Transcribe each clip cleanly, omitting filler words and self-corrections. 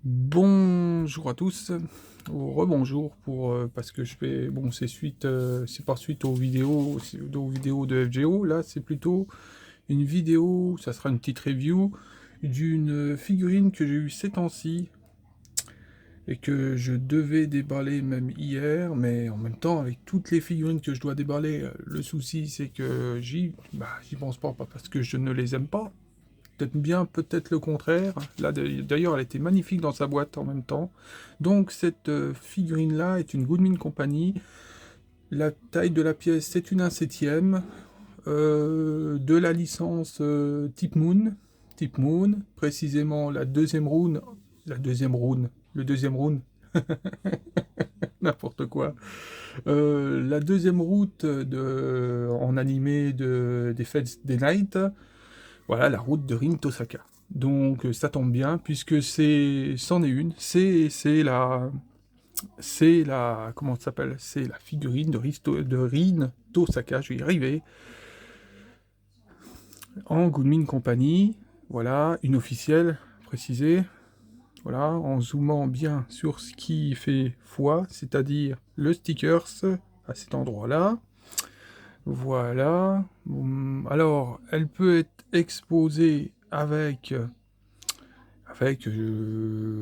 Bonjour à tous, ou rebonjour parce que je fais bon c'est par suite aux vidéos de FGO. Là c'est plutôt une vidéo, ça sera une petite review d'une figurine que j'ai eue ces temps-ci et que je devais déballer même hier, mais en même temps avec toutes les figurines que je dois déballer, le souci c'est que j'y pense pas parce que je ne les aime pas. Peut-être bien, peut-être le contraire. Là, d'ailleurs, elle était magnifique dans sa boîte en même temps. Donc, cette figurine-là est une Goodman Company. La taille de la pièce, c'est une 1/7. De la licence Type Moon. Type Moon, précisément la deuxième rune. La deuxième rune. Le deuxième rune. N'importe quoi. La deuxième route en animé des Fates des Night. Voilà la route de Rin Tosaka. Donc ça tombe bien puisque c'en est une, comment ça s'appelle, c'est la figurine de Rin Tosaka, je vais y arriver, en Goodman Company. Voilà, une officielle précisée. Voilà, en zoomant bien sur ce qui fait foi, c'est-à-dire le stickers à cet endroit-là. Voilà. Alors, elle peut être exposée avec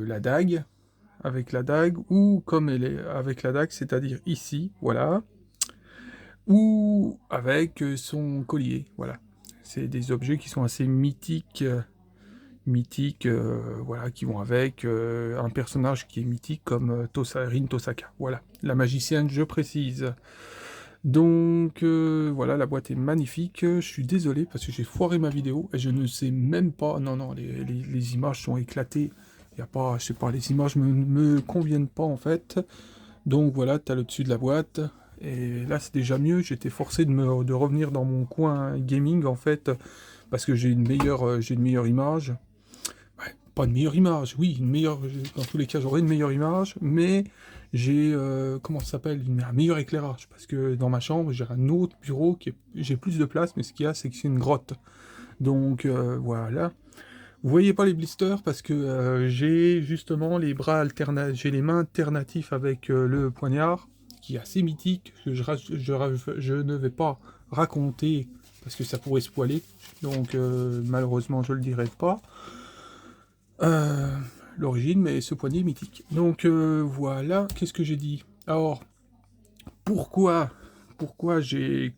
la dague, ou comme elle est avec la dague, c'est-à-dire ici, voilà, ou avec son collier, voilà. C'est des objets qui sont assez mythiques, voilà, qui vont avec un personnage qui est mythique comme Rin Tosaka, voilà. La magicienne, je précise. Donc voilà, la boîte est magnifique. Je suis désolé parce que j'ai foiré ma vidéo et je ne sais même pas. Non, non, les images sont éclatées. Y a pas, je sais pas, les images me conviennent pas en fait. Donc voilà, tu as le dessus de la boîte. Et là, c'est déjà mieux. J'étais forcé de revenir dans mon coin gaming en fait parce que j'ai une meilleure image. Ouais, pas une meilleure image, oui, dans tous les cas, j'aurai une meilleure image, mais j'ai, comment ça s'appelle, un meilleur éclairage, parce que dans ma chambre, j'ai un autre bureau j'ai plus de place, mais ce qu'il y a, c'est que c'est une grotte. Donc, voilà. Vous voyez pas les blisters, parce que j'ai justement j'ai les mains alternatifs avec le poignard, qui est assez mythique, que je ne vais pas raconter, parce que ça pourrait spoiler, donc malheureusement, je le dirai pas. Euh, L'origine, mais ce poignet est mythique. Donc voilà, qu'est-ce que j'ai dit? Alors, pourquoi, pourquoi j'ai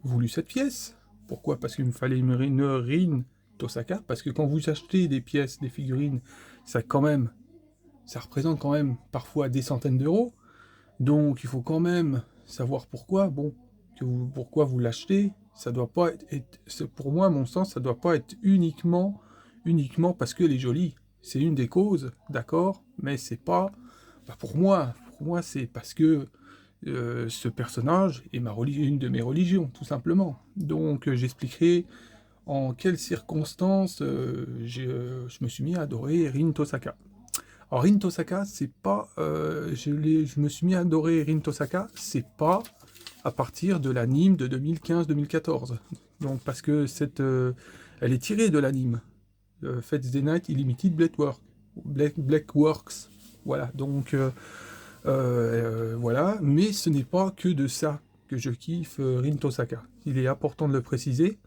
voulu cette pièce? Pourquoi? Parce qu'il me fallait une Rin Tosaka, parce que quand vous achetez des pièces, des figurines, ça représente quand même parfois des centaines d'euros. Donc il faut quand même savoir pourquoi. Bon, pourquoi vous l'achetez. Ça doit pas pour moi, à mon sens, ça doit pas être uniquement parce qu'elle est jolie. C'est une des causes, d'accord, mais c'est pas. Bah, pour moi, c'est parce que ce personnage est une de mes religions, tout simplement. Donc j'expliquerai en quelles circonstances je me suis mis à adorer Rin Tosaka. Alors Rin Tosaka, c'est pas, je me suis mis à adorer Rin Tosaka, c'est pas à partir de l'anime de 2015-2014. Donc parce que elle est tirée de l'anime Fates Day Night Illimitед Black Works. Voilà, donc voilà, mais ce n'est pas que de ça que je kiffe Rin Tosaka. Il est important de le préciser.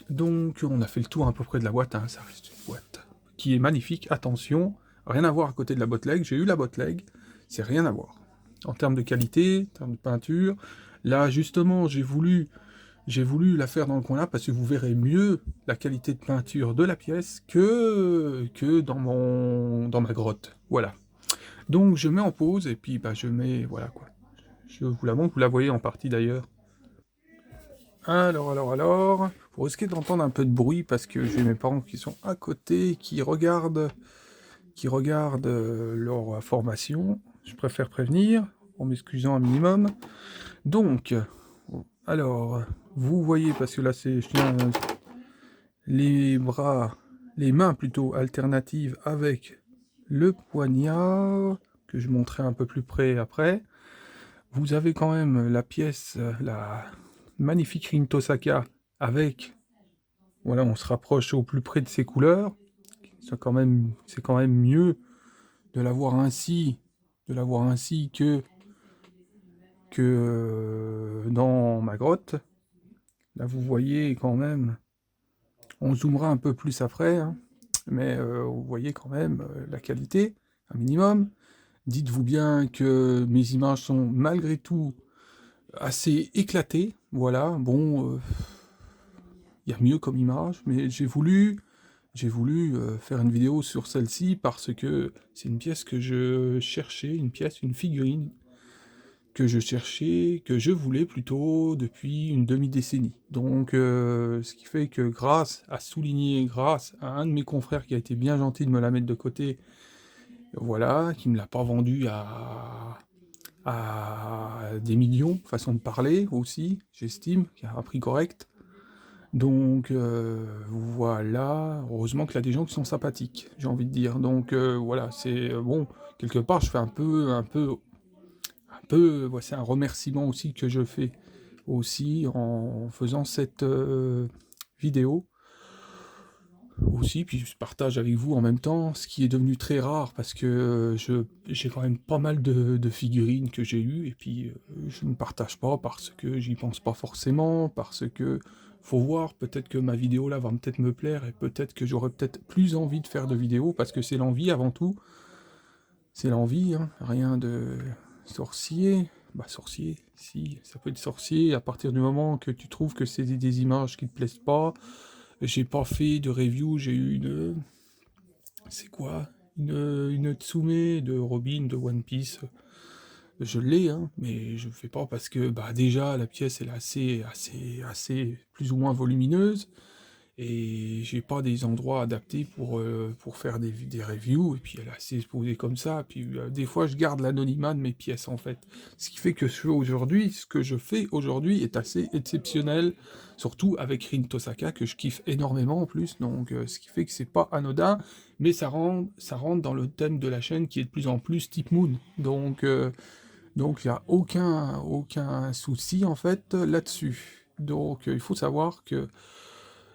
Donc on a fait le tour à peu près de la boîte, hein. Ça reste une boîte qui est magnifique, attention, rien à voir à côté de la botleg, j'ai eu la botleg, c'est rien à voir. En termes de qualité, en termes de peinture, là justement j'ai voulu la faire dans le coin là parce que vous verrez mieux la qualité de peinture de la pièce que dans ma grotte. Voilà. Donc je mets en pause et puis bah, voilà quoi. Je vous la montre, vous la voyez en partie d'ailleurs. Alors, vous risquez d'entendre un peu de bruit parce que j'ai mes parents qui sont à côté, qui regardent leur formation. Je préfère prévenir, en m'excusant un minimum. Donc, alors, vous voyez, parce que là je tiens les les mains plutôt alternatives avec le poignard, que je montrerai un peu plus près après. Vous avez quand même la pièce, la magnifique Rin Tosaka avec, voilà, on se rapproche au plus près de ses couleurs, c'est quand même mieux de l'avoir ainsi, que dans ma grotte. Là, vous voyez quand même, on zoomera un peu plus après, hein, mais vous voyez quand même la qualité, un minimum. Dites-vous bien que mes images sont malgré tout assez éclatées. Voilà, bon, il y a mieux comme image, mais j'ai voulu faire une vidéo sur celle-ci parce que c'est une pièce que je cherchais, une figurine que je cherchais, que je voulais plutôt depuis une demi-décennie. Donc, ce qui fait que grâce à un de mes confrères qui a été bien gentil de me la mettre de côté, voilà, qui me l'a pas vendue à des millions, façon de parler aussi, j'estime, qui a un prix correct. Donc voilà, heureusement qu'il y a des gens qui sont sympathiques, j'ai envie de dire. Donc voilà, c'est bon, quelque part je fais ouais, c'est un remerciement aussi que je fais aussi en faisant cette vidéo aussi, puis je partage avec vous en même temps, ce qui est devenu très rare parce que j'ai quand même pas mal de figurines que j'ai eues et puis je ne partage pas parce que j'y pense pas forcément, parce que faut voir, peut-être que ma vidéo là va peut-être me plaire et peut-être que j'aurai peut-être plus envie de faire de vidéos parce que c'est l'envie avant tout, c'est l'envie, hein, rien de sorcier. Bah sorcier, si, ça peut être sorcier à partir du moment que tu trouves que c'est des images qui te plaisent pas. J'ai pas fait de review, j'ai eu une... C'est quoi? Une Tsume de Robin de One Piece. Je l'ai, hein, mais je fais pas parce que bah déjà la pièce elle est assez plus ou moins volumineuse et j'ai pas des endroits adaptés pour faire des reviews et puis elle est assez exposée comme ça. Puis des fois je garde l'anonymat de mes pièces en fait. Ce qui fait que ce que je fais aujourd'hui est assez exceptionnel, surtout avec Rin Tosaka que je kiffe énormément en plus. Donc ce qui fait que c'est pas anodin, mais ça rentre dans le thème de la chaîne qui est de plus en plus type Moon. Donc il n'y a aucun souci en fait là-dessus. Donc il faut savoir que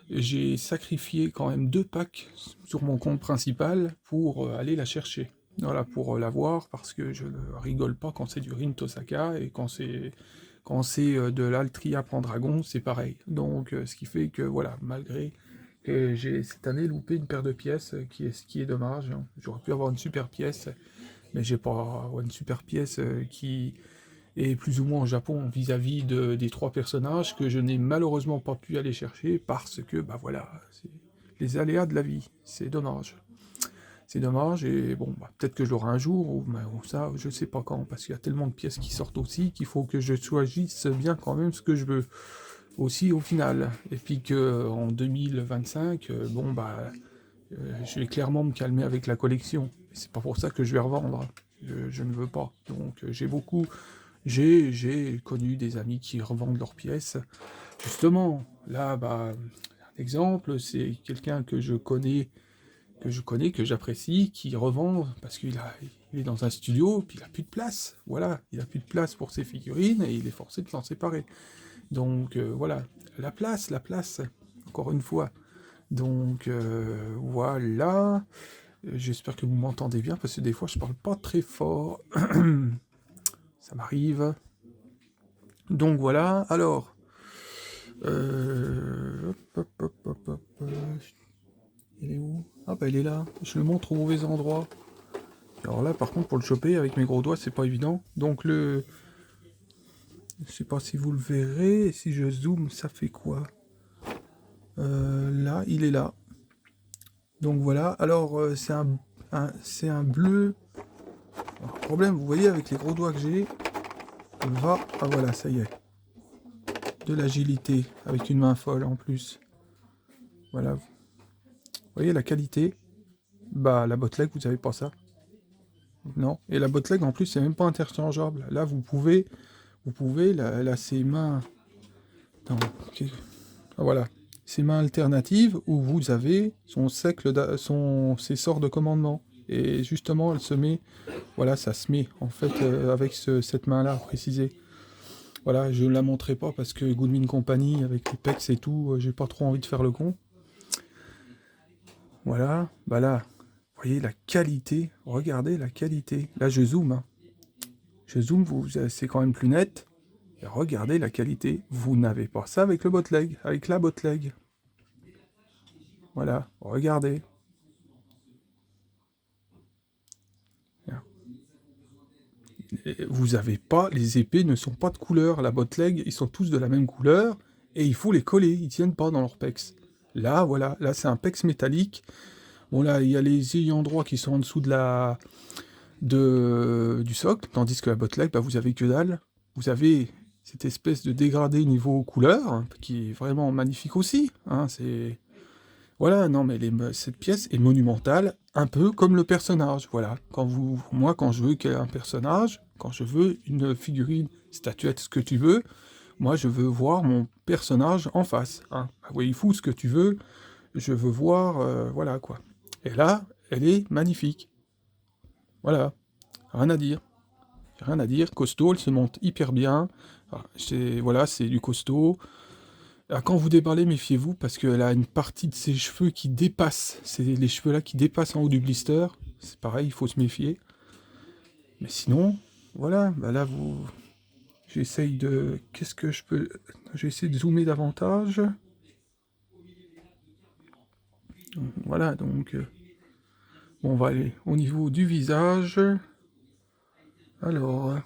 j'ai sacrifié quand même 2 packs sur mon compte principal pour aller la chercher. Voilà, pour la voir, parce que je ne rigole pas quand c'est du Rin Tosaka, et quand c'est de l'Altria Pendragon, c'est pareil. Donc, ce qui fait que, voilà, malgré que j'ai cette année loupé une paire de pièces, ce qui est dommage, hein. J'aurais pu avoir une super pièce, mais j'ai pas une super pièce qui est plus ou moins au Japon vis-à-vis des 3 personnages que je n'ai malheureusement pas pu aller chercher parce que, bah voilà, c'est les aléas de la vie, c'est dommage. C'est dommage, et bon, bah, peut-être que je l'aurai un jour, ou ça, je sais pas quand, parce qu'il y a tellement de pièces qui sortent aussi qu'il faut que je choisisse bien quand même ce que je veux, aussi au final. Et puis que en 2025, bon, bah, je vais clairement me calmer avec la collection. C'est pas pour ça que je vais revendre. Je ne veux pas. Donc j'ai connu des amis qui revendent leurs pièces. Justement, là, bah, un exemple, c'est quelqu'un que j'apprécie, qui revend parce il est dans un studio, puis il a plus de place. Voilà, il a plus de place pour ses figurines et il est forcé de s'en séparer. Donc voilà, la place, encore une fois. Donc voilà. J'espère que vous m'entendez bien parce que des fois je parle pas très fort. Ça m'arrive. Donc voilà. Alors, hop. Il est où? Ah bah il est là. Je le montre au mauvais endroit. Alors là, par contre, pour le choper avec mes gros doigts, c'est pas évident. Donc je sais pas si vous le verrez. Si je zoome, ça fait quoi? Là, il est là. Donc voilà. Alors c'est un bleu. Alors, problème, vous voyez, avec les gros doigts que j'ai, ah voilà, ça y est. De l'agilité avec une main folle en plus. Voilà. Vous voyez la qualité? Bah la botleg, vous avez pas ça. Non. Et la botleg en plus, c'est même pas interchangeable. Là, là, ces mains. Attends, ah, voilà. Ces mains alternatives où vous avez ses sorts de commandement. Et justement, elle se met. Voilà, ça se met en fait avec cette main-là précisée. Voilà, je ne la montrerai pas parce que Goodwin Company, avec les pecs et tout, j'ai pas trop envie de faire le con. Voilà, bah là, vous voyez la qualité, regardez la qualité. Là, je zoome, hein. Je zoome, c'est quand même plus net. Et regardez la qualité. Vous n'avez pas ça avec le botleg, avec la botleg. Voilà, regardez. Vous avez pas, les épées ne sont pas de couleur. La botleg, ils sont tous de la même couleur. Et il faut les coller, ils tiennent pas dans leur pex. Là, voilà, là c'est un pex métallique. Bon là, il y a les ayants droit qui sont en dessous du socle, tandis que la botleg, bah, vous avez que dalle. Vous avez cette espèce de dégradé niveau couleur, hein, qui est vraiment magnifique aussi. Hein, c'est... Voilà, non mais cette pièce est monumentale, un peu comme le personnage, voilà. Moi, quand je veux un personnage, quand je veux une figurine, statuette, ce que tu veux, moi je veux voir mon personnage en face. Hein. Ah oui, il fout ce que tu veux, je veux voir, voilà quoi. Et là, elle est magnifique. Voilà, rien à dire. Rien à dire, costaud, elle se monte hyper bien. Voilà, c'est du costaud. Quand vous déballez, méfiez-vous, parce qu'elle a une partie de ses cheveux qui dépasse. C'est les cheveux là qui dépassent en haut du blister. C'est pareil, il faut se méfier. Mais sinon, voilà, bah là vous... J'essaye de... Qu'est-ce que je peux... J'essaie de zoomer davantage. Voilà, donc... Bon, on va aller au niveau du visage. Alors...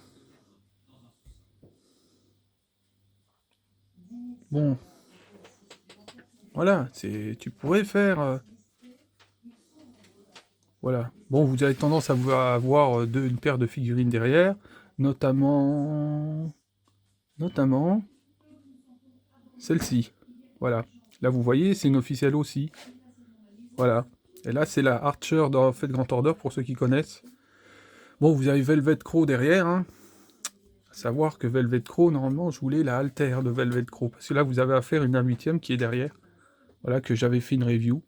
Bon... Voilà, tu pourrais faire... Voilà. Bon, vous avez tendance à avoir une paire de figurines derrière, notamment celle-ci. Voilà. Là, vous voyez, c'est une officielle aussi. Voilà. Et là, c'est la Archer dans Fate Grand Order, pour ceux qui connaissent. Bon, vous avez Velvet Crow derrière, hein. À savoir que Velvet Crow, normalement, je voulais la Alter de Velvet Crow, parce que là, vous avez affaire à une 1/8 qui est derrière. Voilà, que j'avais fait une review.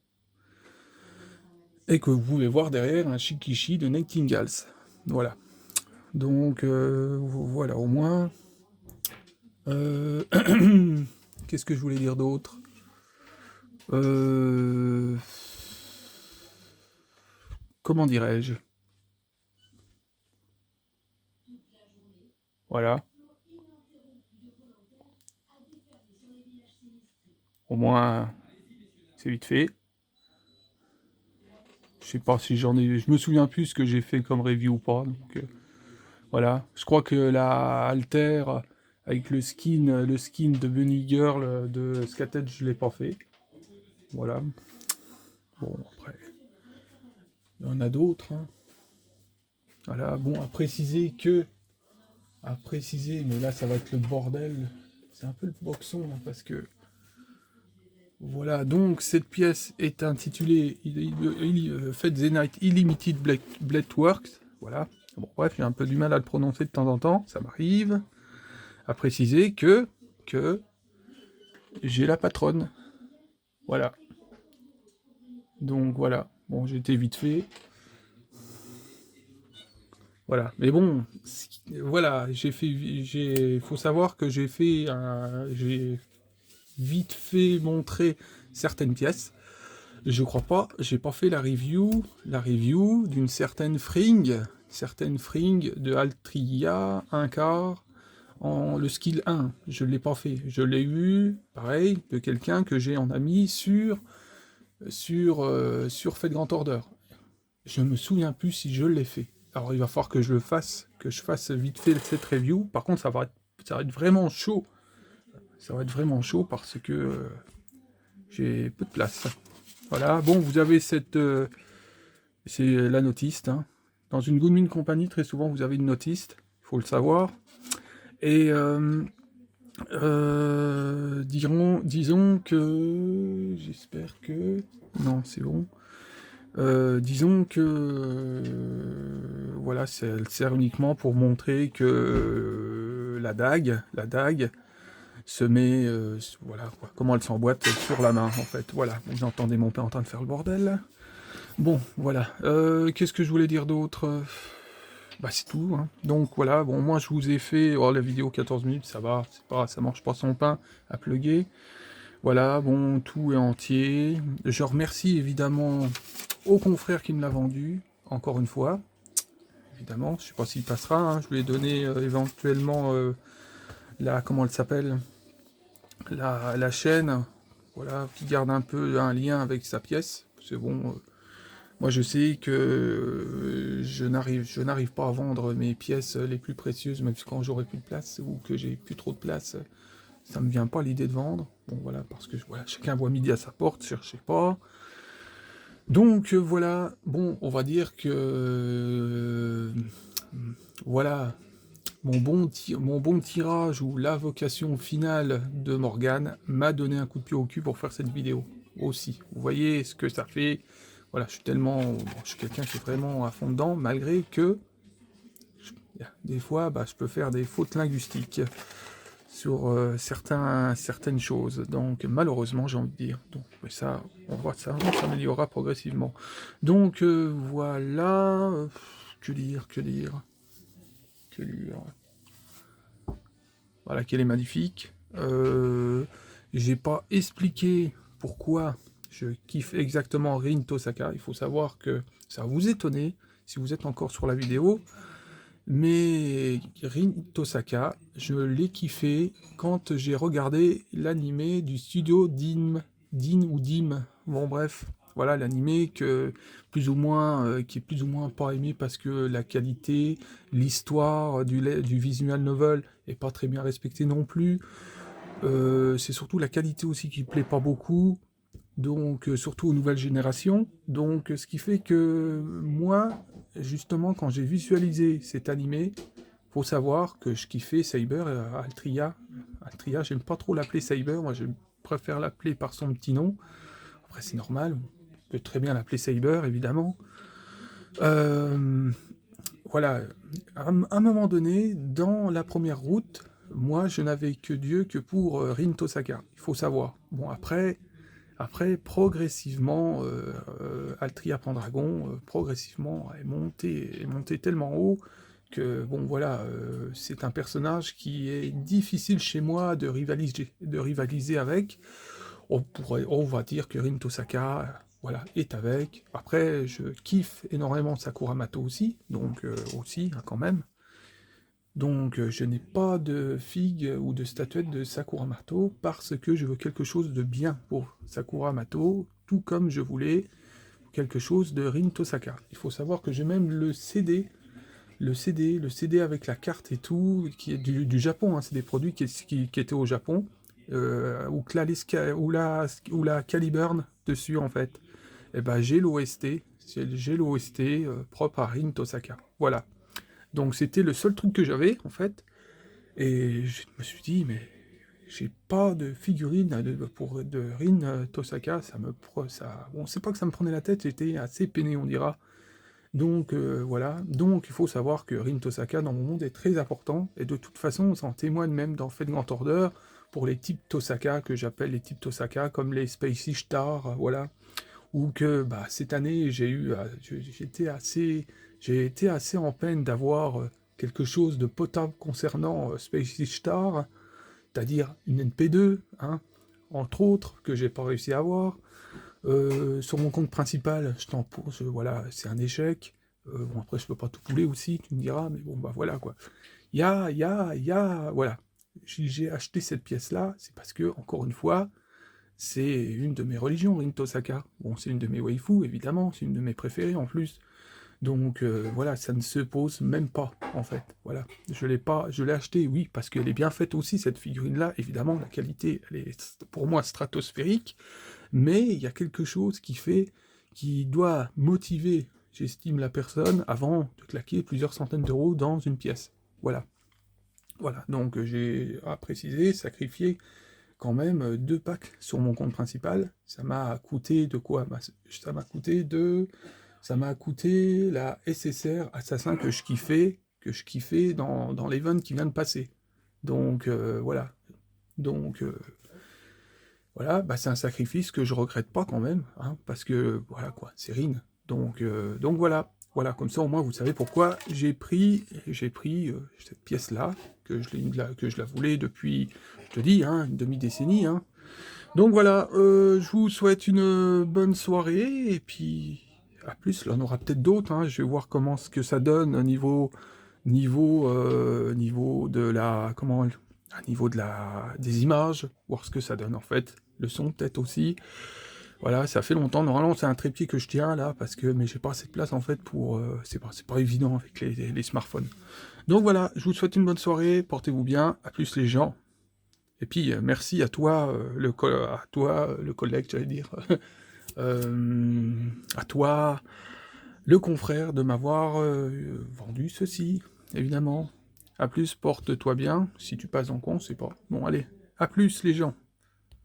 Et que vous pouvez voir derrière un Shikishi de Nightingales. Voilà. Donc, voilà, au moins... Qu'est-ce que je voulais dire d'autre? Comment dirais-je? Voilà. Au moins, c'est vite fait. Je sais pas si j'en ai... Je me souviens plus ce que j'ai fait comme review ou pas. Donc, voilà. Je crois que la Alter, avec le skin de Bunny Girl de Skated, je l'ai pas fait. Voilà. Bon, après... Il y en a d'autres, hein. Voilà, bon, à préciser, mais là ça va être le bordel, c'est un peu le boxon, là, parce que, voilà, donc cette pièce est intitulée Fate the Night Illimited Blade Works, voilà, bon, bref, j'ai un peu du mal à le prononcer de temps en temps, ça m'arrive, à préciser que j'ai la patronne, voilà, donc voilà, bon, j'étais vite fait, voilà, mais bon, voilà, faut savoir que j'ai vite fait montrer certaines pièces. Je crois pas, j'ai pas fait la review d'une certaine fringue de Altria 1 quart en le skill 1. Je l'ai pas fait. Je l'ai eu, pareil, de quelqu'un que j'ai en ami sur Fate Grand Order. Je me souviens plus si je l'ai fait. Alors il va falloir que je fasse vite fait cette review. Par contre, ça va être vraiment chaud. Ça va être vraiment chaud parce que j'ai peu de place. Voilà, bon, vous avez c'est la notiste. Hein. Dans une Goodmin Company, très souvent, vous avez une notiste. Il faut le savoir. Et disons que... J'espère que... Non, c'est bon. Disons que... voilà, elle sert uniquement pour montrer que la dague se met... voilà, quoi, comment elle s'emboîte sur la main, en fait. Voilà, vous entendez mon père en train de faire le bordel. Bon, voilà. Qu'est-ce que je voulais dire d'autre? Bah c'est tout, hein. Donc voilà, bon, moi je vous ai fait... Oh, la vidéo 14 minutes, ça va, ça mange pas son pain à plugger. Voilà, bon, tout est entier. Je remercie évidemment au confrère qui me l'a vendu, encore une fois. Évidemment, je sais pas s'il passera, hein. Je lui ai donné éventuellement la, comment elle s'appelle, la chaîne, voilà, qui garde un peu un lien avec sa pièce. C'est bon, moi je sais que je n'arrive pas à vendre mes pièces les plus précieuses, même quand j'aurai plus de place ou que j'ai plus trop de place. Ça me vient pas l'idée de vendre. Bon voilà, parce que voilà, chacun voit midi à sa porte, cherchez pas. Donc voilà, bon, on va dire que voilà, mon bon tirage ou la vocation finale de Morgane m'a donné un coup de pied au cul pour faire cette vidéo aussi. Vous voyez ce que ça fait. Voilà, je suis tellement, bon, je suis quelqu'un qui est vraiment à fond dedans, malgré que des fois, bah, je peux faire des fautes linguistiques sur certaines choses. Donc, malheureusement, j'ai envie de dire. Donc, mais ça, on voit ça, on s'améliorera progressivement. Donc, voilà. Que dire, que dire, que dire. Voilà, qu'elle est magnifique. J'ai pas expliqué pourquoi je kiffe exactement Rin Tosaka. Il faut savoir que ça va vous étonner si vous êtes encore sur la vidéo. Mais Rin Tosaka, je l'ai kiffé quand j'ai regardé l'animé du studio Din ou Dim. Bon bref, voilà l'animé que plus ou moins qui est plus ou moins pas aimé parce que la qualité, l'histoire du visual novel est pas très bien respectée non plus. C'est surtout la qualité aussi qui plaît pas beaucoup. Donc surtout aux nouvelles générations. Donc ce qui fait que moi, justement, quand j'ai visualisé cet animé, faut savoir que je kiffais Saber et Altria. Altria, j'aime pas trop l'appeler Saber, moi je préfère l'appeler par son petit nom. Après c'est normal, on peut très bien l'appeler Saber, évidemment. Euh, voilà, à un moment donné, dans la première route, moi je n'avais que Dieu que pour Rin Tosaka, il faut savoir. Bon après, progressivement, Altria Pendragon, progressivement, est monté tellement haut que, bon, voilà, c'est un personnage qui est difficile chez moi de rivaliser avec. On va dire que Rin Tosaka, voilà, est avec. Après, je kiffe énormément Sakura Mato aussi, donc aussi, hein, quand même. Donc je n'ai pas de figue ou de statuette de Sakura Mato parce que je veux quelque chose de bien pour Sakura Mato, tout comme je voulais quelque chose de Rin Tosaka. Il faut savoir que j'ai même le CD avec la carte et tout, qui est du Japon, hein, c'est des produits qui étaient au Japon, ou la Caliburn dessus en fait. Et ben j'ai l'OST, j'ai l'OST propre à Rin Tosaka. Voilà. Donc c'était le seul truc que j'avais, en fait. Et je me suis dit, mais j'ai pas de figurine de Rin Tosaka, bon, c'est pas que ça me prenait la tête, j'étais assez peiné, on dira. Donc voilà, donc il faut savoir que Rin Tosaka dans mon monde est très important, et de toute façon, on s'en témoigne même dans Fate Grand Order, pour les types Tosaka, que j'appelle les types Tosaka, comme les Spacey Star, voilà, ou que bah, cette année j'ai été assez en peine d'avoir quelque chose de potable concernant Space Star, c'est-à-dire une NP2, hein, entre autres, que j'ai pas réussi à avoir. Sur mon compte principal, voilà, c'est un échec. Bon, après, je peux pas tout pouler aussi, tu me diras, mais bon, bah voilà, quoi. Voilà. J'ai acheté cette pièce-là, c'est parce que, encore une fois, c'est une de mes religions, Rin Saka. Bon, c'est une de mes waifus, évidemment, c'est une de mes préférées en plus. Donc voilà, ça ne se pose même pas, en fait. Voilà, je l'ai acheté, oui, parce qu'elle est bien faite aussi, cette figurine-là. Évidemment, la qualité, elle est pour moi stratosphérique, mais il y a quelque chose qui doit motiver, j'estime, la personne avant de claquer plusieurs centaines d'euros dans une pièce. Voilà. Voilà, donc j'ai à préciser, sacrifié quand même 2 packs sur mon compte principal. Ça m'a coûté de quoi? Ça m'a coûté la SSR Assassin que je kiffais dans l'event qui vient de passer. Donc voilà. Donc voilà, bah, c'est un sacrifice que je regrette pas quand même, hein, parce que voilà quoi, c'est Rin. Donc voilà. Voilà, comme ça au moins vous savez pourquoi j'ai pris cette pièce-là, que je la voulais depuis, je te dis, hein, une demi-décennie, hein. Donc voilà, je vous souhaite une bonne soirée, et puis à plus, là on aura peut-être d'autres, hein. Je vais voir comment ce que ça donne au niveau de la niveau de la des images, voir ce que ça donne en fait. Le son peut-être aussi. Voilà, ça fait longtemps. Normalement, c'est un trépied que je tiens là, mais j'ai pas assez de place en fait pour. C'est pas évident avec les smartphones. Donc voilà, je vous souhaite une bonne soirée, portez-vous bien, à plus les gens. Et puis merci à toi, le collègue, j'allais dire, à toi, le confrère, de m'avoir vendu ceci, évidemment. À plus, porte-toi bien. Si tu passes en con, c'est pas. Bon, allez, à plus les gens.